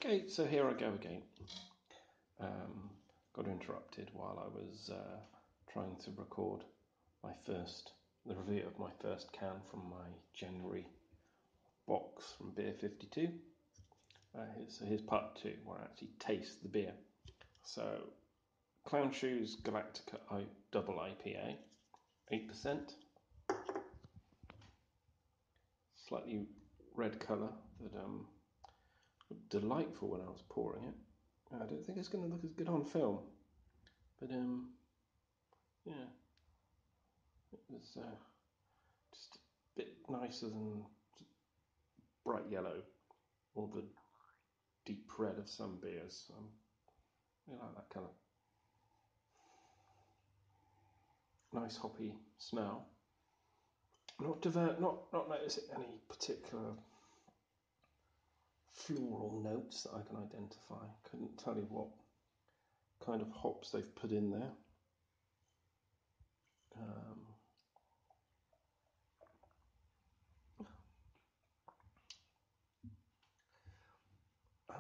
Okay, so here I go again. Got interrupted while I was trying to record the review of my first can from my January box from Beer52. Here's part two, where I actually taste the beer. So, Clown Shoes Galactica double IPA, 8%. Slightly red colour that looked delightful when I was pouring it. I don't think it's going to look as good on film, but yeah, it was just a bit nicer than bright yellow or the deep red of some beers. I like that kind of nice hoppy smell. Not noticing any particular floral notes that I can identify. Couldn't tell you what kind of hops they've put in there.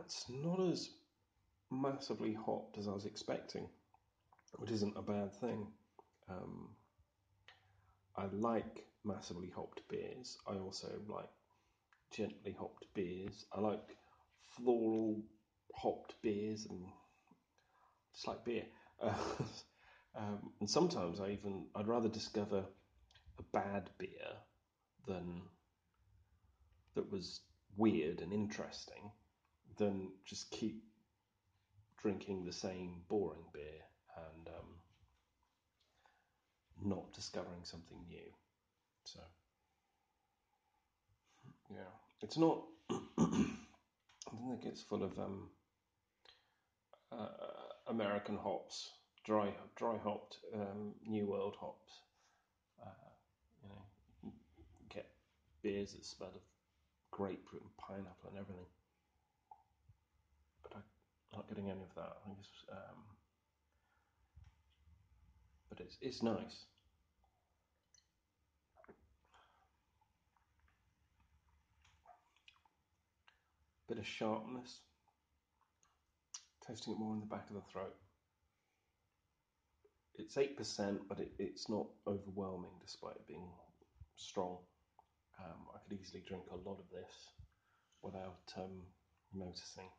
It's not as massively hopped as I was expecting, which isn't a bad thing. I like massively hopped beers. I also like gently hopped beers. I like floral hopped beers, and just like beer. And sometimes I'd rather discover a bad beer that was weird and interesting than just keep drinking the same boring beer and not discovering something new. So, yeah, it's not. I don't think it's full of American hops, dry hopped New World hops. You get beers that smell of grapefruit and pineapple and everything, but I'm not getting any of that. I think it's, but it's nice. Bit of sharpness. Tasting it more in the back of the throat. It's 8%, but it's not overwhelming despite it being strong. I could easily drink a lot of this without noticing.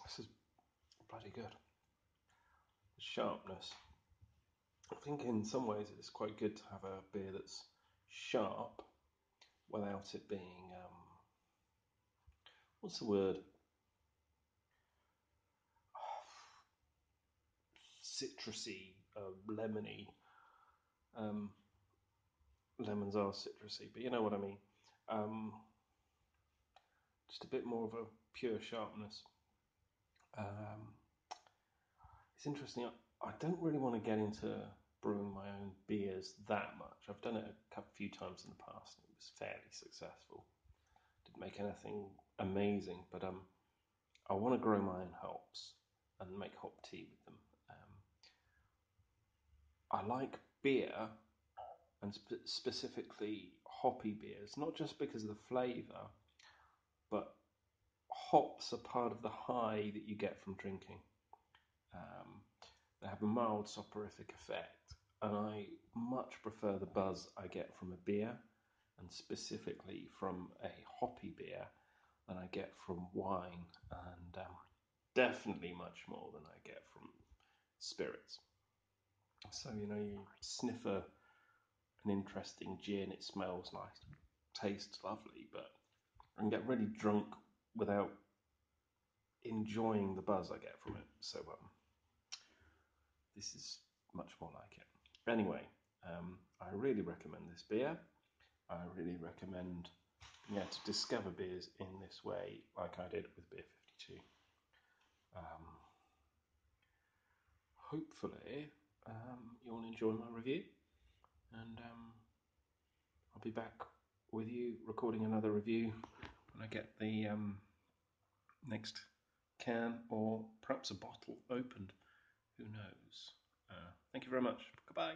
This is bloody good. The sharpness. I think in some ways it's quite good to have a beer that's sharp without it being, what's the word? Citrusy, lemony. Lemons are citrusy, but you know what I mean. Just a bit more of a pure sharpness. It's interesting. I don't really want to get into brewing my own beers that much. I've done it a few times in the past, and it was fairly successful. Didn't make anything amazing, but I want to grow my own hops and make hop tea with them. I like beer, and specifically hoppy beers, not just because of the flavour, but hops are part of the high that you get from drinking. They have a mild soporific effect, and I much prefer the buzz I get from a beer, and specifically from a hoppy beer, than I get from wine, and definitely much more than I get from spirits. So, you sniff an interesting gin, it smells nice, tastes lovely, but I can get really drunk without enjoying the buzz I get from it. So, this is much more like it. Anyway, I really recommend this beer. I really recommend to discover beers in this way, like I did with Beer52. Hopefully, you'll enjoy my review, and I'll be back with you recording another review when I get the next can or perhaps a bottle opened. Who knows? Thank you very much. Goodbye.